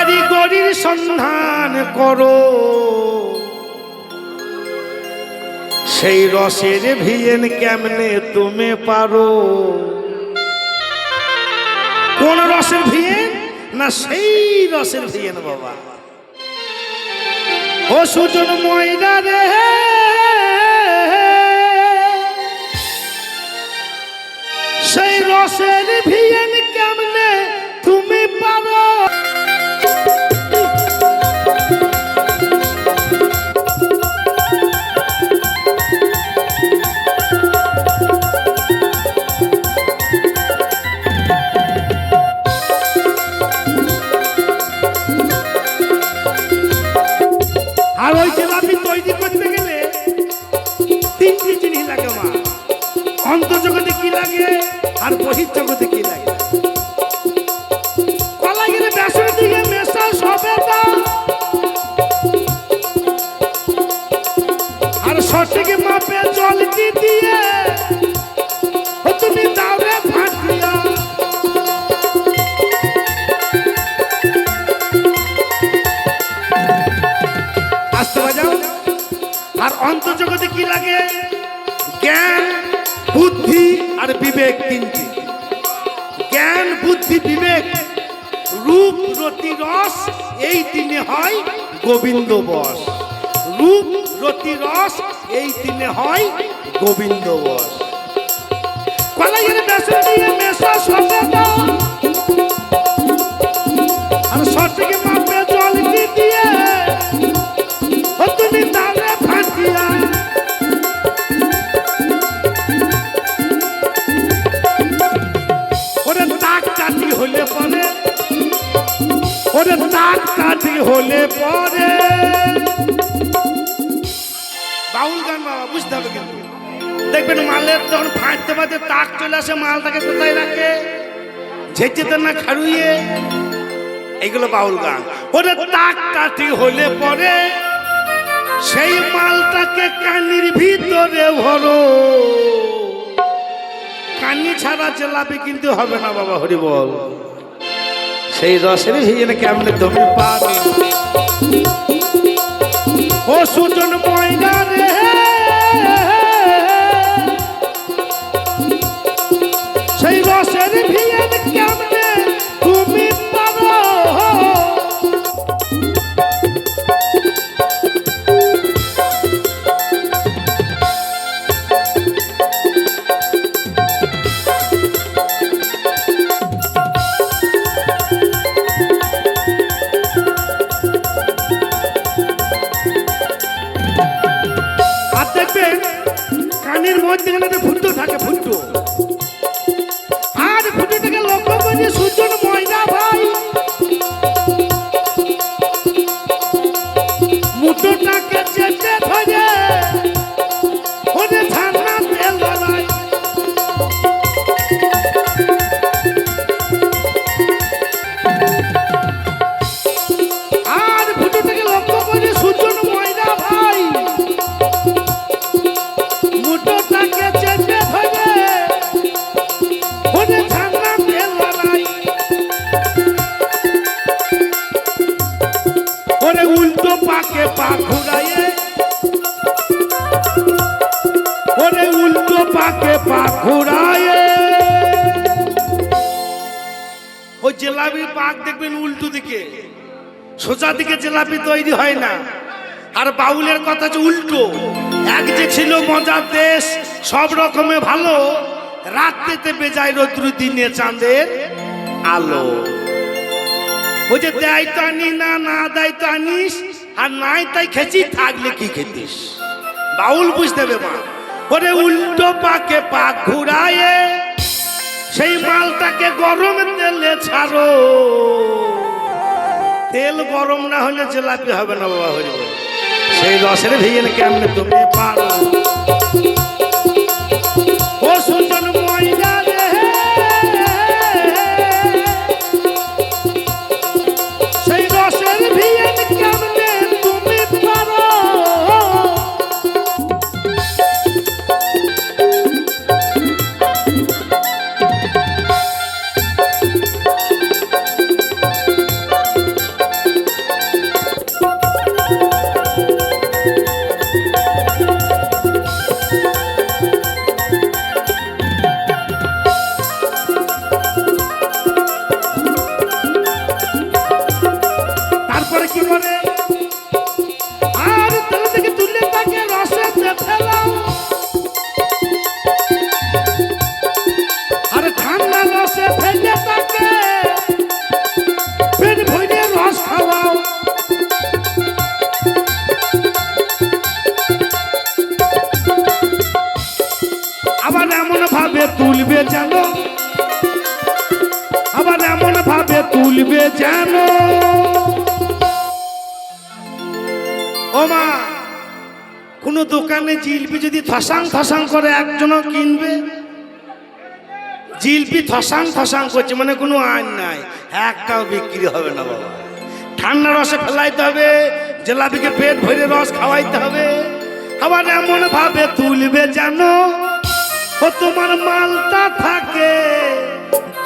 কারিগরির সন্ধান করো, সেই রসের ভিয়েন কেমনে তুমি পারো। কোন রসের ভিয়েন? না সেই রসের ভিয়েন বাবা। ও সুজন ময়দা রে, সেই রসের ভিয়েন কেমনে তুমি পারো। আর ওই জিলাপি তৈরি করতে গেলে তিনটি জিনিস লাগে মা। অন্তর্জগতে কি লাগে আর বহির্জগতে কি লাগে। কলা গেলে বেসন দিকে মেশা সবে দাও, আর সঠিক মাপে জলটি দিয়ে তুমি দাও রে ফাটিয়া। আসতে বাজাও। আর অন্তর্জগতে কি লাগে? জ্ঞান, বুদ্ধি আর বিবেক। তিনটি জ্ঞান, বুদ্ধি, বিবেক, রূপ, রতি, রস। এই তিনে হয় গোবিন্দ বস। রূপ, রতি, রস এই তিনে হয় গোবিন্দ বস। কলাইয়ের বেসন দিয়ে মেশা সবে দাও, আর সঠিক মাপে জলটি দিয়ে তুমি দাও ফাটিয়া। ওরে দাগ কাটি হলে পরে, ওরে দাগ কাটি হলে পরে। বাউল গান বাবা, বুঝতে হবে কিন্তু। দেখবেন মালের যখন ফাটতে পারতে তাক চলে আসে, মালটাকে কোথায় রাখে? ঝেঁচেতে না খাড়ুইয়ে। এইগুলো বাউল গান। ওরে তাক কাটি হলে পরে, সেই মালটাকে কানির ভিতরে ভরো। কানি ছাড়া জেলাপি কিন্তু হবে না বাবা, হরি বল। সেই রসের ভিজে কেমনে তুমি পারো। ও সুজন ময়না রে, সেই রসের ভিজে কেমনে তুমি পারো। কানের মধ্যে ফুটো থাকে, ফুটো। আর ফুটোটাকে লক্ষ্য করে সুজন ময়না ভাই মুটোটাকে চেপে ধরে ওরে ঝান্না তেল ধরায়। আর ফুটোটাকে লক্ষ্য করে সুজন ময়না ভাই মুটোটাকে চেপে ধরে ওরে ঝান্না তেল ধরায়। ওরে উল্টো পাকে পা ঘুরাইয়ে, ওরে উল্টো পাকে পা ঘুরাইয়ে। ওই জিলাপির পাক দেখবেন উল্টো দিকে, সোজা দিকে জিলাপি তৈরি হয় না। আর বাউলের কথা যে উল্টো। এক যে ছিল মজার দেশ, সব রকমে ভালো, রাত্রিতে বেজায় রৌদ্র, দিনে চাঁদের আলো। ওই যে দেয় তো আনি না, না দেয় তো আনিস, আর নাই তাই খেছি, থাকলে কি খেতিস। বাউল বুঝতে হবে মা। ওরে উল্টো পাকে পাক ঘুরায়ে, সেই মালটাকে গরম তেলে ছাড়ো। তেল গরম না হলে জিলাপি হবে না বাবা, হরি বল। সেই রসের ভিজে কেমনে তুমি পারো। ও সুজন ময়না রে, সেই রসের ভিজে কেমনে তুমি পারো। করে আর তেল থেকে তুলে তাকে রসেতে ফেলাও আর ঠান্ডা রসে ফেলে তাকে পেট ভরে রস খাওয়াও। আবার এমন ভাবে তুলবে জানো, আবার এমন ভাবে তুলবে জানো ও মা, কোন দোকানে জিলিপি যদি থসাং থসাং করে একজনও কিনবে? জিলিপি থসাং থসাং করছে মানে কোনো আইন নাই, একটাও বিক্রি হবে না বাবা। ঠান্ডা রসে ফেলাইতে হবে, জিলাপিকে পেট ভরে রস খাওয়াইতে হবে। আবার এমন ভাবে তুলবে জানো ও তোমার মালটা থাকে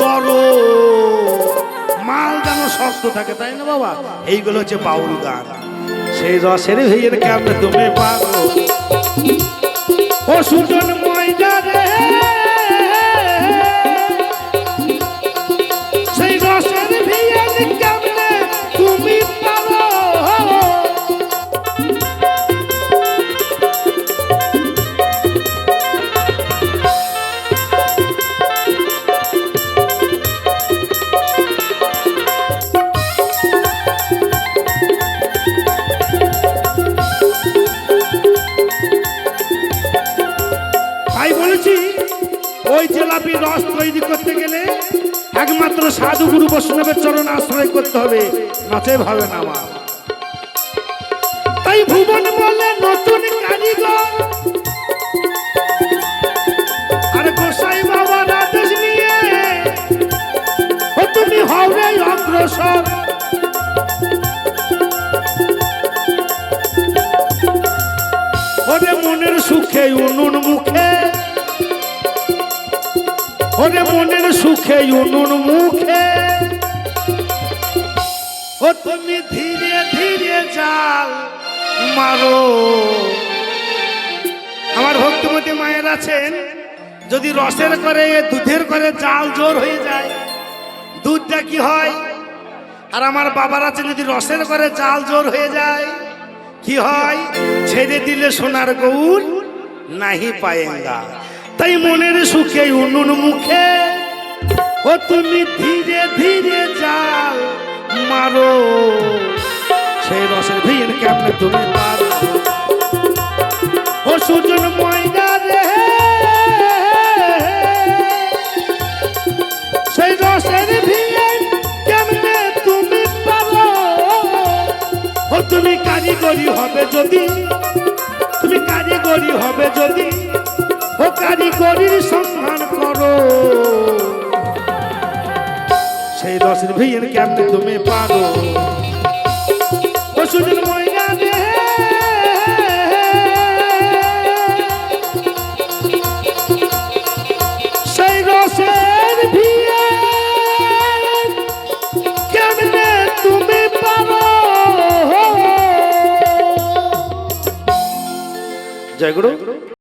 দরো, মাল যেন শক্ত থাকে, তাই না বাবা? এইগুলো হচ্ছে বাউল গান। সেই রসের ভেয়ের কেমন তুমি পারো ও সুজন ময়দা রে, সেই রসের ভেয়ের কেমনে তুমি পারো। ওই জিলাপি রস তৈরি করতে গেলে একমাত্র সাধু গুরু বৈষ্ণবের চরণ আশ্রয় করতে হবে, নচে ভাবে না আমার। তাই ভুবন বলে নতুন কারিগর আর গোসাই বাবার আদেশ নিয়ে ও তুমি হবে অগ্রসর। ওরে মনের সুখে উনুন মুখে, ওরে মনের সুখে উনুন মুখে ও তুমি ধীরে ধীরে জাল মারো। আমার ভক্তিমতী মায়ের আছেন, যদি রসের করে দুধের করে জাল জোর হয়ে যায় দুধটা কি হয়? আর আমার বাবার আছেন, যদি রসের করে জাল জোর হয়ে যায় কি হয়? ছেড়ে দিলে সোনার গৌর নাহি পায়েঙ্গা। তাই মনের সুখে উনুন মুখে ও তুমি ধীরে ধীরে জাল মারো, সেই রসের ভিড় কেমনে তুমি পারো ও সুজন ময়দা রে, সেই রসের ভিড় কেমনে তুমি পারো। ও তুমি কারিগরি হবে যদি, তুমি কারিগরি হবে যদি ও কারিগরির সন্ধান করো, সেই রসের ভিড় কেমনে তুমি পারো ও সুজন ময়দা রে, সেই রসের ভিড় কেমনে তুমি পারো। জয় গুরু।